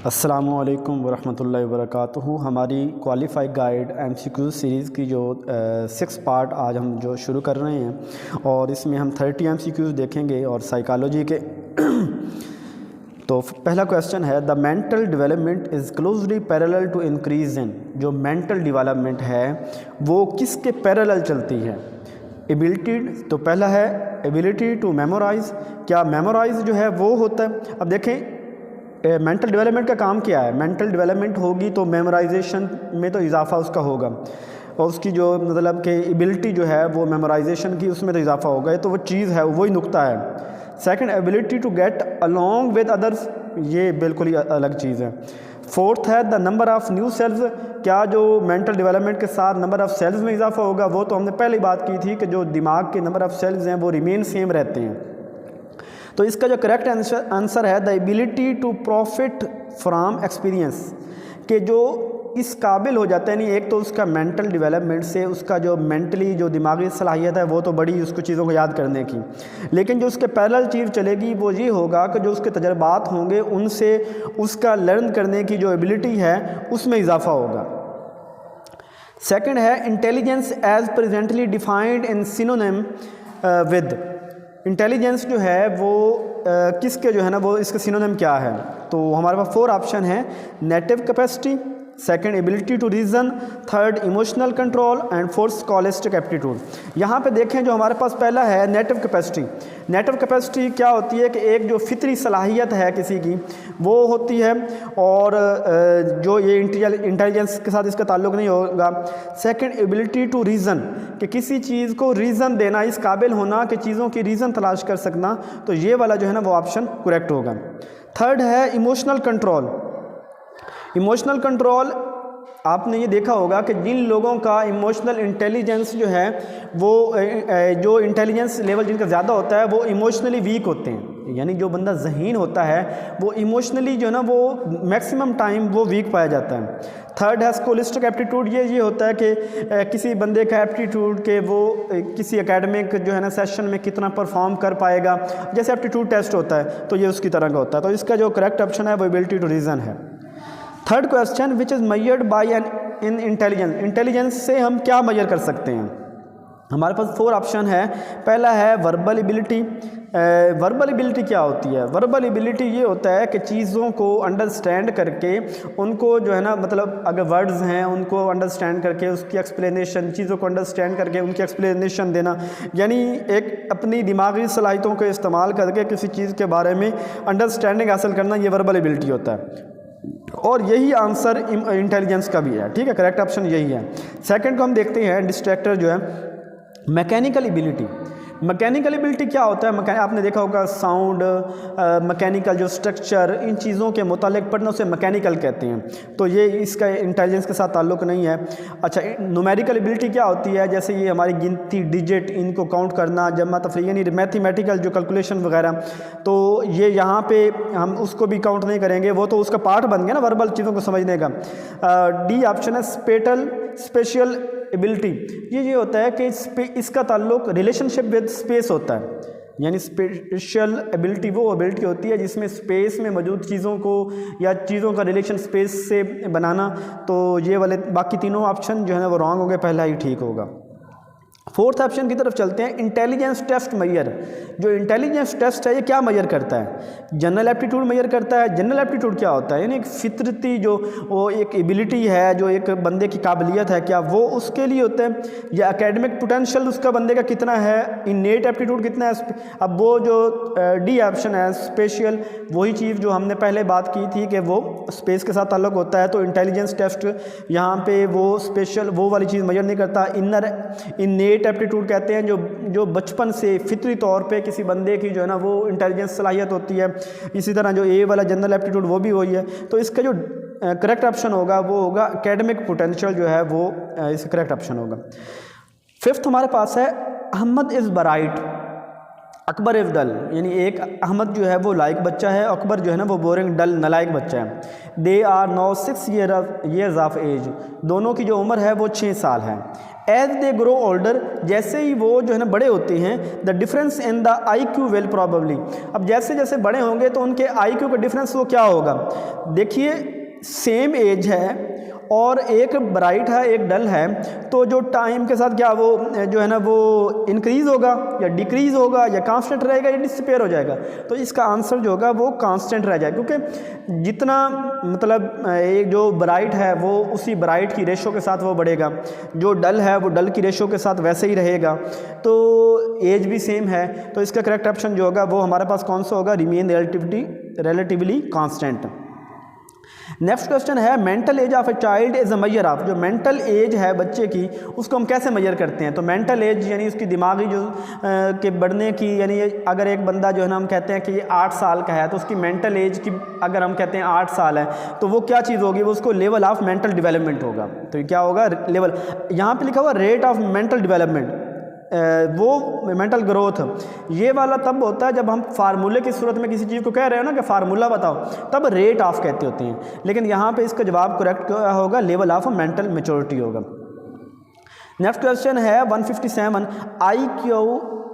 अस्सलामुअलैकुम वरहमतुल्लाहि वबरकातुहू। हमारी क्वालिफाई गाइड MCQ सीरीज़ की जो 6 पार्ट आज हम जो शुरू कर रहे हैं और इसमें हम 30 MCQ देखेंगे और साइकोलॉजी के तो पहला क्वेश्चन है, the mental development is closely parallel to increase in. जो मेंटल डेवलपमेंट है वो किसके पैरेलल चलती है? एबिलिटी, तो पहला है एबिलिटी टू मेमोराइज। क्या मेमोराइज जो है वो होता है? अब देखें मेंटल डेवलपमेंट का काम क्या है। मेंटल डेवलपमेंट होगी तो मेमोराइजेशन में तो इजाफा उसका होगा और उसकी जो मतलब कि एबिलिटी जो है वो मेमोराइजेशन की उसमें तो इजाफा होगा, तो वो चीज़ है, वही नुक्ता है। Second, ability to get along with others, ये बिल्कुल ही अलग चीज़ है। फोर्थ है the number of new cells. क्या जो मेंटल डेवलपमेंट के साथ नंबर ऑफ़ सेल्स में इजाफा होगा? वो तो हमने पहले ही बात की थी कि जो दिमाग के नंबर ऑफ़ सेल्स हैं वो रिमेन सेम रहते हैं। तो इसका जो करेक्ट आंसर है the ability to profit from experience, कि जो इस काबिल हो जाता है। नहीं, एक तो उसका मेंटल डेवलपमेंट से उसका जो मेंटली जो दिमागी सलाहियत है वो तो बड़ी उसको चीज़ों को याद करने की, लेकिन जो उसके पैरेलल चीज़ चलेगी वो ये होगा कि जो उसके तजर्बात होंगे उनसे उसका लर्न करने की जो एबिलिटी है उसमें इजाफा होगा। सेकंड है intelligence as presently defined in synonym with. Intelligence जो है वो किसके जो है ना वो इसका सिनोनिम क्या है? तो हमारे पास 4 ऑप्शन है। Native capacity, second ability to reason, third emotional control and fourth scholastic aptitude. यहाँ पे देखें जो हमारे पास पहला है नेटिव कैपेसिटी। नेटिव कैपेसिटी क्या होती है कि एक जो फितरी सलाहियत है किसी की वो होती है और जो ये इंटेलिजेंस के साथ इसका ताल्लुक़ नहीं होगा। सेकंड एबिलिटी टू रीज़न, कि किसी चीज़ को रीज़न देना, इस काबिल होना कि चीज़ों की रीज़न तलाश कर सकना, तो ये वाला जो है ना वो ऑप्शन करेक्ट होगा। थर्ड है इमोशनल कंट्रोल। इमोशनल कंट्रोल आपने ये देखा होगा कि जिन लोगों का इमोशनल इंटेलिजेंस जो है वो जो इंटेलिजेंस लेवल जिनका ज़्यादा होता है वो इमोशनली वीक होते हैं, यानी जो बंदा ज़हीन होता है वो इमोशनली जो है ना वो मैक्सिमम टाइम वो वीक पाया जाता है। थर्ड है स्कॉलिस्टिक एप्टीट्यूड। ये होता है कि किसी बंदे का एप्टीट्यूड के वो किसी एकेडमिक जो है ना सेशन में कितना परफॉर्म कर पाएगा, जैसे एप्टीट्यूड टेस्ट होता है तो ये उसकी तरह का होता है। तो इसका जो करेक्ट ऑप्शन है वो एबिलिटी टू रीज़न है। Third question, which is measured by an in intelligence. Intelligence से हम क्या मेजर कर सकते हैं? हमारे पास 4 ऑप्शन है। पहला है वर्बल एबिलिटी। वर्बल एबिलिटी क्या होती है? वर्बल एबिलिटी ये होता है कि चीज़ों को अंडरस्टैंड करके उनको जो है ना मतलब अगर वर्ड्स हैं उनको अंडरस्टैंड करके उसकी एक्सप्लेनेशन, चीज़ों को अंडरस्टैंड करके उनकी एक्सप्लेनेशन देना, यानी एक अपनी दिमागी सलाहियतों को इस्तेमाल करके किसी चीज़ के बारे में अंडरस्टैंडिंग हासिल करना, ये वर्बल एबिलिटी होता है और यही आंसर इंटेलिजेंस का भी है। ठीक है, करेक्ट ऑप्शन यही है। सेकंड को हम देखते हैं डिस्ट्रैक्टर जो है मैकेनिकल एबिलिटी। मैकेनिकल एबिलिटी क्या होता है? आपने देखा होगा साउंड, मैकेनिकल जो स्ट्रक्चर, इन चीज़ों के मुतालिक पढ़ना उसे मैकेनिकल कहते हैं, तो ये इसका इंटेलिजेंस के साथ ताल्लुक़ नहीं है। अच्छा, न्यूमेरिकल एबिलिटी क्या होती है? जैसे ये हमारी गिनती, डिजिट, इनको काउंट करना, जमा तफरीक, यानी मैथमेटिकल जो कैलकुलेशन वगैरह, तो ये यहाँ पे हम उसको भी काउंट नहीं करेंगे, वो तो उसका पार्ट बन गया ना वर्बल चीज़ों को समझने का। डी ऑप्शन है स्पेशल एबिलिटी। ये होता है कि इसका ताल्लुक रिलेशनशिप विद स्पेस होता है, यानी स्पेशल एबिलिटी वो एबिलिटी होती है जिसमें स्पेस में मौजूद चीज़ों को या चीज़ों का रिलेशन स्पेस से बनाना। तो ये वाले बाकी तीनों ऑप्शन जो है ना वो रॉन्ग हो गए, पहला ही ठीक होगा। फोर्थ ऑप्शन की तरफ चलते हैं, इंटेलिजेंस टेस्ट मेजर। जो इंटेलिजेंस टेस्ट है ये क्या मेजर करता है? जनरल एप्टीट्यूड मेजर करता है। जनरल एप्टीट्यूड क्या होता है? यानी एक फितरती जो वो एक एबिलिटी है, जो एक बंदे की काबिलियत है, क्या वो उसके लिए होता है? या एकेडमिक पोटेंशियल उसका बंदे का कितना है, इनेट एप्टीट्यूड कितना है? अब वो जो डी ऑप्शन है स्पेशल, वही चीज़ जो हमने पहले बात की थी कि वो स्पेस के साथ ताल्लुक़ होता है, तो इंटेलिजेंस टेस्ट यहाँ पे वो स्पेशल वो वाली चीज़ मेजर नहीं करता। इनेट एप्टीट्यूड कहते हैं जो बचपन से फितरी तौर पे किसी बंदे की जो है ना वो इंटेलिजेंस सलाहियत होती है। इसी तरह जो ए वाला जनरल एप्टीट्यूड वो भी वही है। तो इसका जो करेक्ट ऑप्शन होगा वो होगा एकेडमिक पोटेंशियल जो है वो इसका करेक्ट ऑप्शन होगा। फिफ्थ हमारे पास है Ahmad is bright, Akbar is dull. यानी एक अहमद जो है वो लायक बच्चा है, अकबर जो है ना वो बोरिंग डल नलायक बच्चा है। They are now 6 years of age. दोनों की जो उम्र है वो 6 साल है। एज दे ग्रो ओल्डर, जैसे ही वो जो है ना बड़े होते हैं, the difference in the IQ will probably, अब जैसे जैसे बड़े होंगे तो उनके IQ का डिफरेंस वो क्या होगा। देखिए सेम एज है और एक ब्राइट है एक डल है, तो जो टाइम के साथ क्या वो जो है ना वो इंक्रीज़ होगा या डिक्रीज़ होगा या कांस्टेंट रहेगा या डिसअपेयर हो जाएगा। तो इसका आंसर जो होगा वो कांस्टेंट रह जाएगा, क्योंकि जितना मतलब एक जो ब्राइट है वो उसी ब्राइट की रेशो के साथ वो बढ़ेगा, जो डल है वो डल की रेशो के साथ वैसे ही रहेगा, तो एज भी सेम है। तो इसका करेक्ट ऑप्शन जो होगा वो हमारे पास कौन सा होगा, remain relatively constant. Next question है mental age of a child is a measure of, जो मेंटल एज है बच्चे की उसको हम कैसे मेजर करते हैं। तो मेंटल एज यानी उसकी दिमागी जो के बढ़ने की, यानी अगर एक बंदा जो है ना हम कहते हैं कि ये 8 साल का है तो उसकी मेंटल एज की अगर हम कहते हैं 8 साल है तो वो क्या चीज़ होगी, वो उसको लेवल ऑफ मेंटल डेवलपमेंट होगा। तो ये क्या होगा, लेवल, यहाँ पे लिखा हुआ रेट ऑफ मेंटल डेवलपमेंट, वो मेंटल ग्रोथ, ये वाला तब होता है जब हम फार्मूले की सूरत में किसी चीज़ को कह रहे हो ना कि फार्मूला बताओ, तब रेट ऑफ कहते होते हैं, लेकिन यहाँ पे इसका जवाब करेक्ट क्या होगा, लेवल ऑफ मेंटल मैच्योरिटी होगा। नेक्स्ट क्वेश्चन है 157, IQ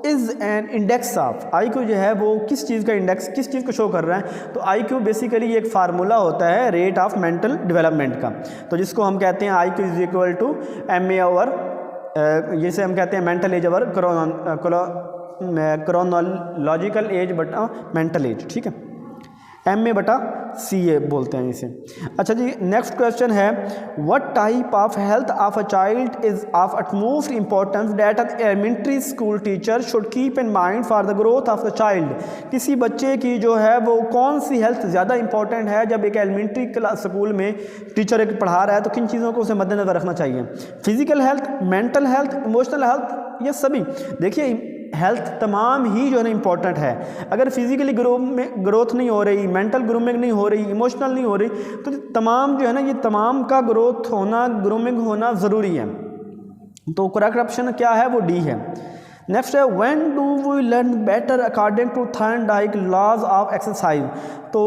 is an index of, IQ जो है वो किस चीज़ का इंडेक्स, किस चीज़ को शो कर रहा है। तो IQ बेसिकली एक फार्मूला होता है रेट ऑफ मेंटल डेवलपमेंट का, तो जिसको हम कहते हैं IQ is equal to MA over, जिसे हम कहते हैं mental age over chronological age बटा मेंटल एज, ठीक है, MA बटा CA बोलते हैं इसे। अच्छा जी, नेक्स्ट क्वेश्चन है what type of health of a child is of utmost importance that an elementary school teacher should keep in mind for the growth of the child, किसी बच्चे की जो है वो कौन सी हेल्थ ज़्यादा इंपॉर्टेंट है जब एक एलिमेंट्री क्लास स्कूल में टीचर एक पढ़ा रहा है, तो किन चीज़ों को उसे मद्देनजर रखना चाहिए, physical health, mental health, emotional health, ये सभी। देखिए हेल्थ तमाम ही जो है ना इम्पॉर्टेंट है, अगर फिजिकली ग्रोथ नहीं हो रही, मेंटल ग्रूमिंग नहीं हो रही, इमोशनल नहीं हो रही, तो तमाम जो है ना ये तमाम का ग्रोथ होना, ग्रूमिंग होना ज़रूरी है। तो करेक्ट ऑप्शन क्या है, वो डी है। नेक्स्ट है when do we learn better according to Thorndike laws of exercise, तो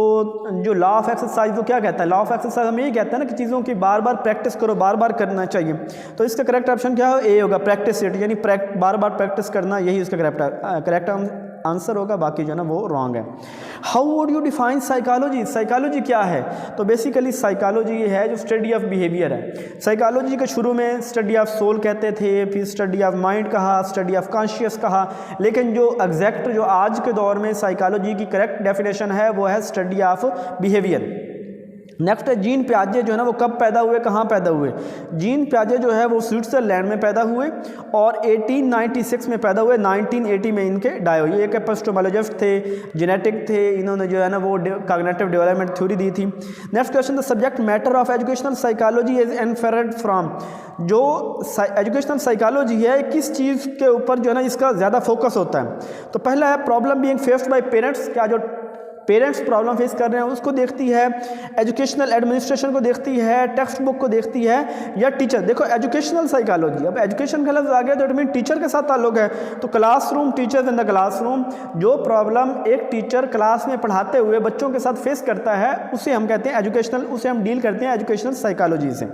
जो लॉ ऑफ एक्सरसाइज वो क्या कहता है, लॉ ऑफ एक्सरसाइज हमें ये कहता है ना कि चीज़ों की बार बार प्रैक्टिस करो, बार बार करना चाहिए। तो इसका करेक्ट ऑप्शन क्या है, ए होगा, प्रैक्टिस इट, यानी बार बार प्रैक्टिस करना, यही इसका करेक्ट आंसर होगा, बाकी जो है ना वो रॉन्ग है। How would you define psychology, psychology क्या है। तो बेसिकली साइकोलॉजी ये है जो स्टडी ऑफ बिहेवियर है। साइकोलॉजी के शुरू में स्टडी ऑफ सोल कहते थे, फिर स्टडी ऑफ माइंड कहा, स्टडी ऑफ कॉन्शियस कहा, लेकिन जो एग्जैक्ट जो आज के दौर में साइकोलॉजी की करेक्ट डेफिनेशन है वो है स्टडी ऑफ बिहेवियर। नेक्स्ट है जीन पियाजे जो है ना वो कब पैदा हुए, कहाँ पैदा हुए। जीन पियाजे जो है वो स्विट्जरलैंड में पैदा हुए और 1896 में पैदा हुए, 1980 में इनके डाई हुई। एक एपिस्टेमोलॉजिस्ट थे, जेनेटिक थे, इन्होंने जो है ना वो कॉग्निटिव डेवलपमेंट थ्योरी दी थी। Next question, the subject matter of educational psychology is inferred from, जो एजुकेशनल साइकोलॉजी है किस चीज़ के ऊपर जो है ना इसका ज़्यादा फोकस होता है। तो पहला है problem being faced by parents, क्या जो पेरेंट्स प्रॉब्लम फेस कर रहे हैं उसको देखती है, एजुकेशनल एडमिनिस्ट्रेशन को देखती है, टेक्स्ट बुक को देखती है, या टीचर। देखो एजुकेशनल साइकोलॉजी, अब एजुकेशन का लफ्ज़ आ गया तो इट मीन टीचर के साथ ताल्लुक है। तो classroom, teachers in the classroom, जो प्रॉब्लम एक टीचर क्लास में पढ़ाते हुए बच्चों के साथ फेस करता है उसे हम कहते हैं एजुकेशनल, उसे हम डील करते हैं एजुकेशनल साइकोलॉजी से।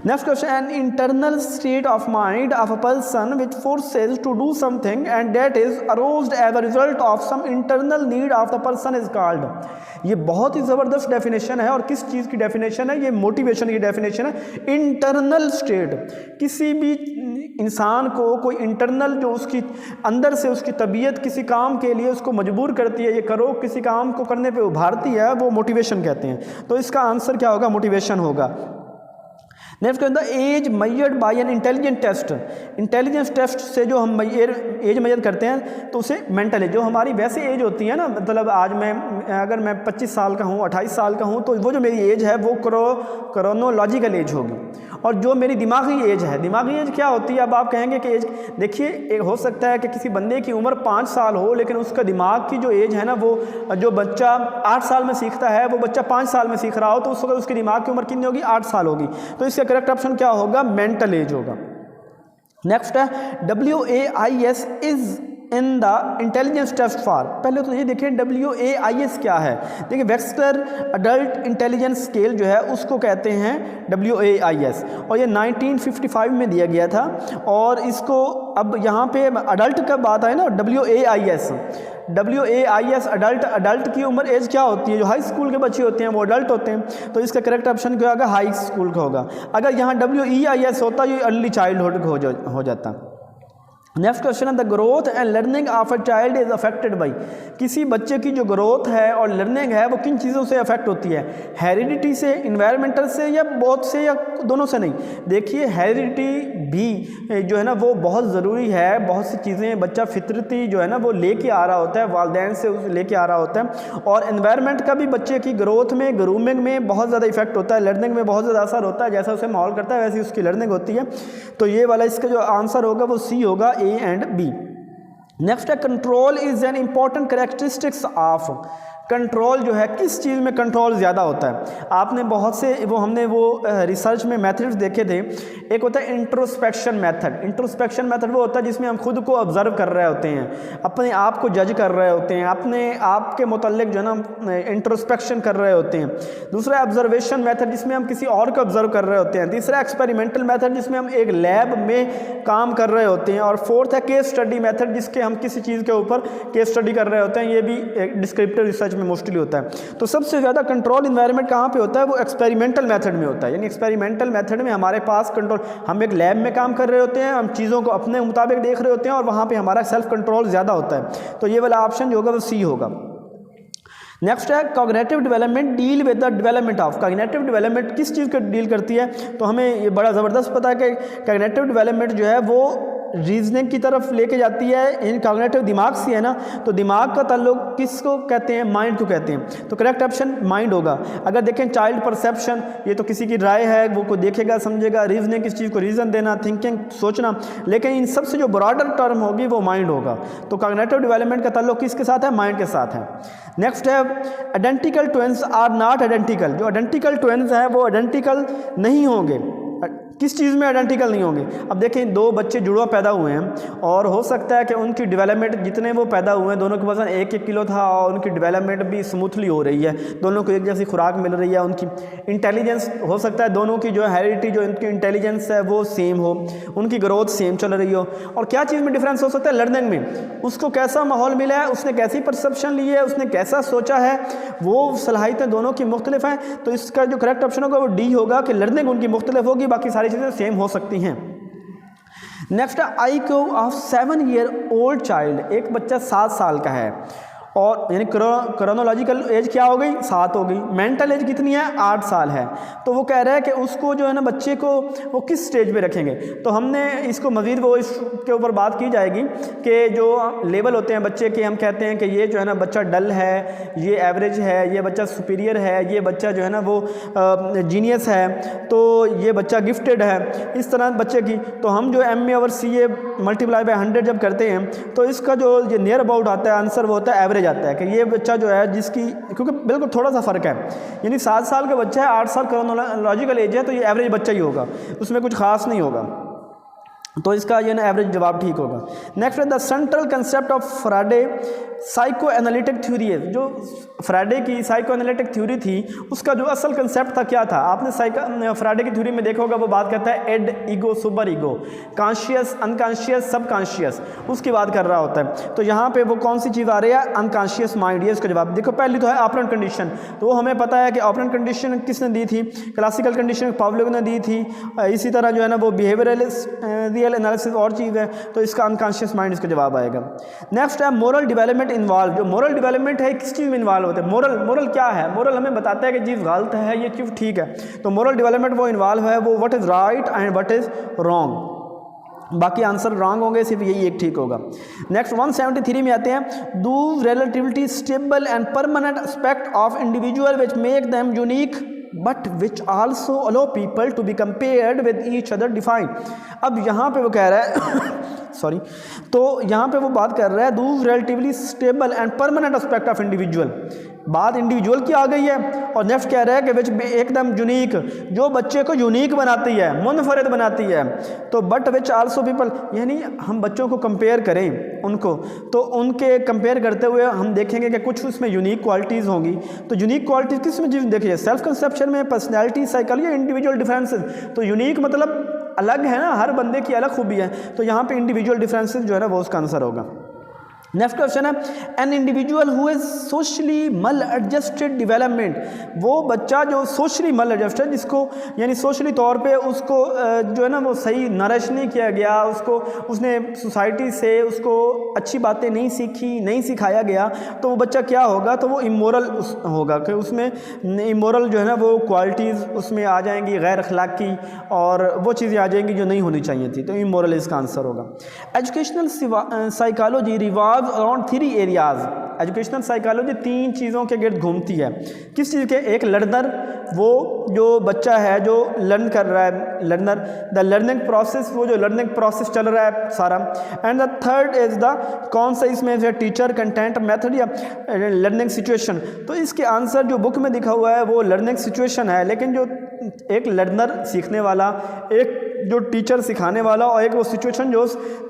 Next question, an internal state of mind of a person which forces to do something and that is aroused as a result of some internal need of the person is called. ये बहुत ही ज़बरदस्त definition है, और किस चीज़ की definition है, ये motivation की डेफिनेशन है। इंटरनल स्टेट, किसी भी इंसान को कोई इंटरनल जो उसकी अंदर से उसकी तबीयत किसी काम के लिए उसको मजबूर करती है, ये करो, किसी काम को करने पे उभारती है, वो मोटिवेशन कहते हैं। तो इसका आंसर क्या होगा, मोटिवेशन होगा। Next the age measured by an intelligent test, intelligence test से जो हम एज मेजर करते हैं तो उसे मेंटल एज, जो हमारी वैसे एज होती है ना, मतलब आज मैं अगर मैं 25 साल का हूँ, 28 साल का हूँ, तो वो जो मेरी एज है वो क्रोनोलॉजिकल एज होगी। और जो मेरी दिमागी एज है, दिमागी एज क्या होती है, अब आप कहेंगे कि एज, देखिए एक हो सकता है कि किसी बंदे की उम्र 5 साल हो, लेकिन उसका दिमाग की जो एज है ना, वो जो बच्चा 8 साल में सीखता है वो बच्चा 5 साल में सीख रहा हो, तो उस वक्त उसके दिमाग की उम्र कितनी होगी, 8 साल होगी। तो इसका करेक्ट ऑप्शन क्या होगा, मेंटल एज होगा। नेक्स्ट है WAIS is in the intelligence test for, पहले तो ये देखें WAIS क्या है। देखिए वेक्सलर अडल्ट इंटेलिजेंस स्केल जो है उसको कहते हैं WAIS, और ये 1955 में दिया गया था। और इसको अब यहाँ पे अडल्ट का बात है ना, WAIS अडल्ट की उम्र एज क्या होती है, जो हाई स्कूल के बच्चे होते हैं वो अडल्ट होते हैं, तो इसका करेक्ट ऑप्शन क्या होगा, हाई स्कूल का होगा। अगर यहाँ WEIS होता ये अर्ली चाइल्डहुड हो जाता। नेक्स्ट क्वेश्चन है the growth and learning of a child is affected by, किसी बच्चे की जो ग्रोथ है और लर्निंग है वो किन चीज़ों से अफेक्ट होती है, हेरिडिटी से, इन्वायरमेंटल से, या बोथ से, या दोनों से। नहीं, देखिए हेरिडिटी भी जो है ना वो बहुत ज़रूरी है। बहुत सी चीज़ें बच्चा फितरती जो है ना वो लेके आ रहा होता है, वालिदैन से लेके आ रहा होता है। और इन्वायरमेंट का भी बच्चे की ग्रोथ में, ग्रूमिंग में बहुत ज़्यादा इफेक्ट होता है, लर्निंग में बहुत ज़्यादा असर होता है। जैसा उसे माहौल करता है वैसी उसकी लर्निंग होती है। तो ये वाला इसका जो आंसर होगा वो सी होगा, A एंड B। नेक्स्ट है control is an important characteristics of, control जो है किस चीज़ में कंट्रोल ज़्यादा होता है। आपने बहुत से हमने रिसर्च में मेथड्स देखे थे। एक होता है इंट्रोस्पेक्शन मेथड। इंट्रोस्पेक्शन मेथड वो होता है जिसमें हम खुद को ऑब्जर्व कर रहे होते हैं, अपने आप को जज कर रहे होते हैं, अपने आप के मुतल्लिक जो है ना इंट्रोस्पेक्शन कर रहे होते हैं। दूसरा ऑब्जर्वेशन मेथड जिसमें हम किसी और को ऑब्जर्व कर रहे होते हैं। तीसरा एक्सपेरिमेंटल मेथड जिसमें हम एक लैब में काम कर रहे होते हैं। और फोर्थ है केस स्टडी मेथड जिसके हम किसी चीज़ के ऊपर केस स्टडी कर रहे होते हैं। ये भी एक डिस्क्रिप्टिव रिसर्च में मोस्टली होता है। तो सबसे ज़्यादा कंट्रोल इन्वायरमेंट कहाँ पे होता है, वो एक्सपेरिमेंटल मेथड में होता है। यानी एक्सपेरिमेंटल मेथड में हमारे पास कंट्रोल, हम एक लैब में काम कर रहे होते हैं, हम चीज़ों को अपने मुताबिक देख रहे होते हैं और वहाँ पे हमारा सेल्फ कंट्रोल ज़्यादा होता है। तो ये वाला ऑप्शन जो होगा वो सी होगा। नेक्स्ट है cognitive development deal with the development of, cognitive development किस चीज़ को डील करती है। तो हमें ये बड़ा ज़बरदस्त पता है कि कॉग्निटिव डेवलपमेंट जो है वो रीजनिंग की तरफ लेके जाती है। इन कॉग्निटिव दिमाग से है ना, तो दिमाग का ताल्लुक किसको कहते हैं, माइंड को कहते हैं। तो करेक्ट ऑप्शन माइंड होगा। अगर देखें चाइल्ड परसेप्शन, ये तो किसी की राय है, वो को देखेगा समझेगा। रीजनिंग किस चीज़ को रीज़न देना, थिंकिंग सोचना, लेकिन इन सबसे जो ब्रॉडर टर्म होगी वो माइंड होगा। तो कॉग्निटिव डेवलपमेंट का ताल्लुक किसके साथ है, माइंड के साथ है। नेक्स्ट है identical twins are not identical, जो आइडेंटिकल ट्विन्स हैं वो आइडेंटिकल नहीं होंगे। किस चीज़ में आइडेंटिकल नहीं होंगे। अब देखें दो बच्चे जुड़वा पैदा हुए हैं और हो सकता है कि उनकी डेवलपमेंट जितने वो पैदा हुए हैं, दोनों के वजन 1-1 किलो था और उनकी डेवलपमेंट भी स्मूथली हो रही है, दोनों को एक जैसी खुराक मिल रही है। उनकी इंटेलिजेंस हो सकता है दोनों की जो हेरिडिटी जो उनकी इंटेलिजेंस है वो सेम हो, उनकी ग्रोथ सेम चल रही हो। और क्या चीज़ में डिफरेंस हो सकता है, लर्निंग में। उसको कैसा माहौल मिला है, उसने कैसी परसेप्शन ली है, उसने कैसा सोचा है, वो सलाहियतें दोनों की मुख्तलिफ हैं। तो इसका जो करेक्ट ऑप्शन होगा वो डी होगा कि लर्निंग उनकी मुख्तलिफ होगी, बाकी सारी चीज़ें सेम हो सकती हैं। Next IQ of 7 year old child, एक बच्चा 7 साल का है और यानी क्रोनोलॉजिकल एज क्या हो गई, 7 हो गई। मेंटल एज कितनी है, 8 साल है। तो वो कह रहा है कि उसको जो है ना बच्चे को वो किस स्टेज पे रखेंगे। तो हमने इसको मज़ीद वो इसके ऊपर बात की जाएगी कि जो लेवल होते हैं बच्चे के, हम कहते हैं कि ये जो है ना बच्चा डल है, ये एवरेज है, ये बच्चा सुपीरियर है, ये बच्चा जो है ना वो जीनियस है, तो ये बच्चा गिफ्टेड है, इस तरह बच्चे की। तो हम जो MA over CA multiply by 100 जब करते हैं तो इसका जो ये नियर अबाउट आता है आंसर वो होता है एवरेज जाता है कि ये बच्चा जो है जिसकी, क्योंकि बिल्कुल थोड़ा सा फ़र्क है, यानी 7 साल का बच्चा है, 8 साल क्रोनोलॉजिकल एज है, तो ये एवरेज बच्चा ही होगा, उसमें कुछ खास नहीं होगा। तो इसका ये ना एवरेज जवाब ठीक होगा। नेक्स्ट है the central concept of फ्राडे psycho analytic theory है। जो फ्राडे की साइको एनालिटिक थ्योरी थी उसका जो असल कंसेप्ट था क्या था, आपने फ्राडे की थ्योरी में देखा होगा, वो बात करता है id, ego, super ego, conscious, unconscious, sub conscious, उसकी बात कर रहा होता है। तो यहाँ पे वो कौन सी चीज़ आ रही है, अनकॉन्शियस माइंड। ये इसका जवाब देखो। पहली तो है ऑपरेंट कंडीशन, तो वो हमें पता है कि ऑपरेंट कंडीशन किसने दी थी, क्लासिकल कंडीशन पावलोव ने दी थी। इसी तरह जो है ना वो बिहेवियरल रियल एनालिसिस और चीज़ है, तो इसका अनकॉन्शियस माइंड इसका जवाब आएगा। नेक्स्ट है मोरल डेवलपमेंट इन्वॉल्व। जो मोरल डेवलपमेंट है किस चीज़ में इन्वॉल्व होते हैं, मोरल क्या है, मोरल हमें बताता है कि चीज़ गलत है, ये चीज़ ठीक है। तो मोरल डेवलपमेंट वो इन्वॉल्व है, वो what is right and what is wrong. बाकी आंसर रॉन्ग होंगे, सिर्फ यही एक ठीक होगा। नेक्स्ट 173 में आते हैं, do relatively stable and permanent aspect of individual which make them unique but which also allow people to be compared with each other define. अब यहाँ पे वो कह रहा है सॉरी। तो यहाँ पे वो बात कर रहा है Dooj relatively stable and permanent aspect of individual, बात इंडिविजुअल की आ गई है। और नेक्स्ट कह रहा है कि विच एकदम यूनिक, जो बच्चे को यूनिक बनाती है, मुनफरद बनाती है। तो बट विच आल्सो पीपल, यानी हम बच्चों को कंपेयर करें उनको, तो उनके कंपेयर करते हुए हम देखेंगे कि कुछ उसमें यूनिक क्वालिटीज़ होंगी। तो यूनिक क्वालिटीज़ किस में देखिए, सेल्फ कंसेप्शन में, पर्सनैलिटी, साइकोलॉजी, इंडिविजुअल डिफरेंसेस। तो यूनिक मतलब अलग है ना, हर बंदे की अलग खूबी है। तो यहाँ पे इंडिविजुअल डिफरेंसेस जो है ना वो उसका आंसर होगा। नेक्स्ट क्वेश्चन है an individual who is socially मल एडजस्टेड डेवलपमेंट, वो बच्चा जो सोशली मल एडजस्टेड, जिसको यानी सोशली तौर पे उसको जो है ना वो सही नरिश नहीं किया गया, उसको उसने सोसाइटी से उसको अच्छी बातें नहीं सीखी, नहीं सिखाया गया, तो वो बच्चा क्या होगा, तो वो इमोरल होगा, कि उसमें इमोरल जो है ना वो क्वालिटीज़ उसमें आ जाएंगी, गैर अखलाकी, और वो चीज़ें आ जाएंगी जो नहीं होनी चाहिए थी। तो इमोरल इसका आंसर होगा। एजुकेशनल साइकोलॉजी रिवाज अराउंड 3 एरियाज, एजुकेशनल साइकोलॉजी 3 चीज़ों के गिर्द घूमती है। किस चीज़ के, एक लर्नर, वो जो बच्चा है जो लर्न कर रहा है, लर्नर, द लर्निंग प्रोसेस, वो जो लर्निंग प्रोसेस चल रहा है सारा, and the third is the, कौन सा इसमें से, टीचर, कंटेंट, मेथड या लर्निंग सिचुएशन। तो इसके आंसर जो बुक में दिखा हुआ है वो लर्निंग सिचुएशन है, लेकिन जो एक लर्नर सीखने वाला, एक जो टीचर सिखाने वाला, और एक वो सिचुएशन जो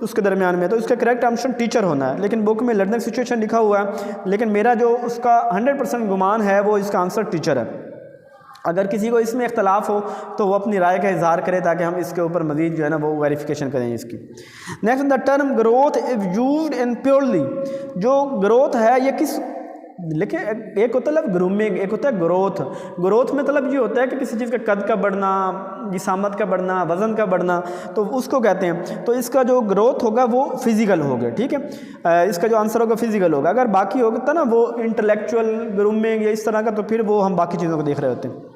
उसके दरमियान में, तो इसका करेक्ट ऑप्शन टीचर होना है। लेकिन बुक में लर्निंग सिचुएशन लिखा हुआ है, लेकिन मेरा जो उसका 100% गुमान है वो इसका आंसर टीचर है। अगर किसी को इसमें इख्तलाफ हो तो वो अपनी राय का इजहार करे, ताकि हम इसके ऊपर मजीद जो है ना वो वेरिफिकेशन करें इसकी। Next, the term growth is used in purely, जो ग्रोथ है ये किस, लेकिन एक होता है ग्रूमिंग, एक होता है ग्रोथ। ग्रोथ में मतलब ये होता है कि किसी चीज़ का कद का बढ़ना, जिसामत का बढ़ना, वज़न का बढ़ना, तो उसको कहते हैं। तो इसका जो ग्रोथ होगा वो फिजिकल होगा, ठीक है, इसका जो आंसर होगा फिजिकल होगा। अगर बाकी होता ना वो इंटेलेक्चुअल ग्रूमिंग या इस तरह का, तो फिर वो हम बाकी चीज़ों को देख रहे होते हैं।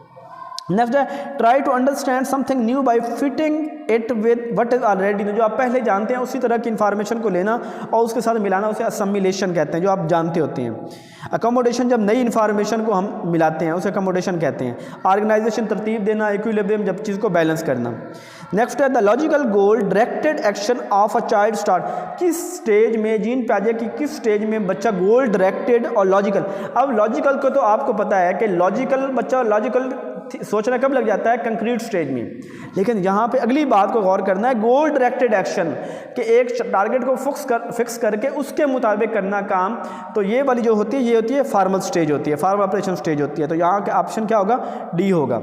नेक्स्ट है try to understand something new by fitting it with what is already, जो आप पहले जानते हैं उसी तरह की इन्फॉर्मेशन को लेना और उसके साथ मिलाना, उसे असमिलेशन कहते हैं, जो आप जानते होते हैं। अकोमोडेशन, जब नई इन्फॉर्मेशन को हम मिलाते हैं उसे अकोमोडेशन कहते हैं। ऑर्गेनाइजेशन, तरतीब देना। इक्विलिब्रियम, जब चीज़ को बैलेंस करना। नेक्स्ट है the logical goal directed action of a child start, किस स्टेज में, जीन पियाजे की किस स्टेज में बच्चा गोल डायरेक्टेड और लॉजिकल। अब लॉजिकल को तो आपको पता है कि लॉजिकल बच्चा लॉजिकल सोचना कब लग जाता है, कंक्रीट स्टेज में। लेकिन यहाँ पे अगली बात को गौर करना है, गोल डायरेक्टेड एक्शन, कि एक टारगेट को फिक्स करके उसके मुताबिक करना काम। तो ये वाली जो होती है ये होती है फॉर्मल स्टेज होती है, फॉर्मल ऑपरेशन स्टेज होती है। तो यहाँ का ऑप्शन क्या होगा, डी होगा।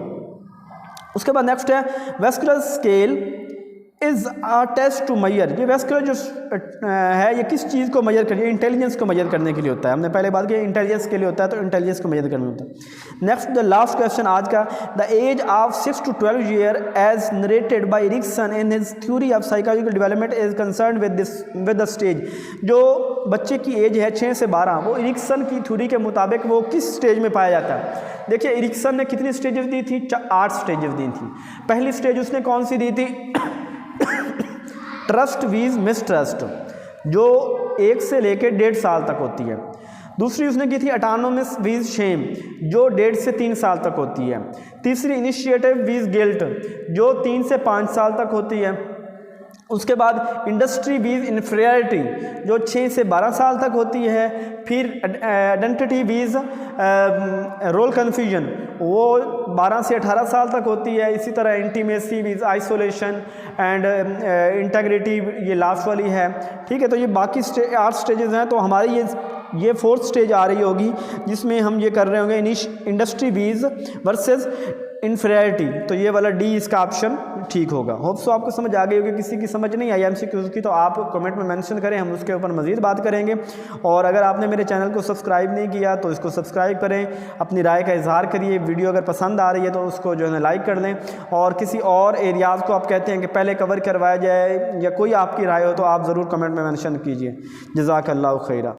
उसके बाद नेक्स्ट है Wechsler scale is a test to measure, ये वेस्कुलर जो है ये किस चीज़ को मेजर करिए, इंटेलिजेंस को मेजर करने के लिए होता है। हमने पहले बात की इंटेलिजेंस के लिए होता है, तो इंटेलिजेंस को मेजर करना होता है। नेक्स्ट द लास्ट क्वेश्चन आज का, the age of 6 to 12 year age narrated by Erikson in his theory of psychological development is concern with the stage, जो बच्चे की एज है 6 से 12, वो एरिक्सन की थ्योरी के मुताबिक वो किस स्टेज में पाया जाता है। देखिए एरिक्सन ने कितनी स्टेजेस दी थी, 8 स्टेजेस दी थी। पहली स्टेज उसने कौन सी दी थी, ट्रस्ट वीज मिसट्रस्ट, जो 1 से लेकर 1.5 साल तक होती है। दूसरी उसने की थी अटानोमस वीज शेम, जो 1.5 से 3 साल तक होती है। तीसरी इनिशिएटिव वीज गिल्ट, जो 3 से 5 साल तक होती है। उसके बाद इंडस्ट्री वीज इन्फीरियरिटी, जो 6 से 12 साल तक होती है। फिर आइडेंटिटी वीज रोल कन्फ्यूजन, वो 12 से 18 साल तक होती है। इसी तरह इंटीमेसी वीज आइसोलेशन एंड इंटेग्रिटी, ये लास्ट वाली है, ठीक है। तो ये बाकी 8 स्टेजेस हैं। तो हमारी ये 4th स्टेज आ रही होगी, जिसमें हम ये कर रहे होंगे इंडस्ट्री वीज वर्सेस इन्फीरियरिटी। तो ये वाला डी इसका ऑप्शन ठीक होगा। होप सो आपको समझ आ गई होगी। किसी की समझ नहीं आई एमसीक्यूज़ की तो आप कमेंट में मेंशन करें, हम उसके ऊपर मज़ीद बात करेंगे। और अगर आपने मेरे चैनल को सब्सक्राइब नहीं किया तो इसको सब्सक्राइब करें, अपनी राय का इजहार करिए। वीडियो अगर पसंद आ रही है तो उसको जो है ना लाइक कर लें। और किसी और एरियाज़ को आप कहते हैं कि पहले कवर करवाया जाए या कोई आपकी राय हो तो आप ज़रूर कमेंट में मेंशन कीजिए। जज़ाकल्लाहु खैरा।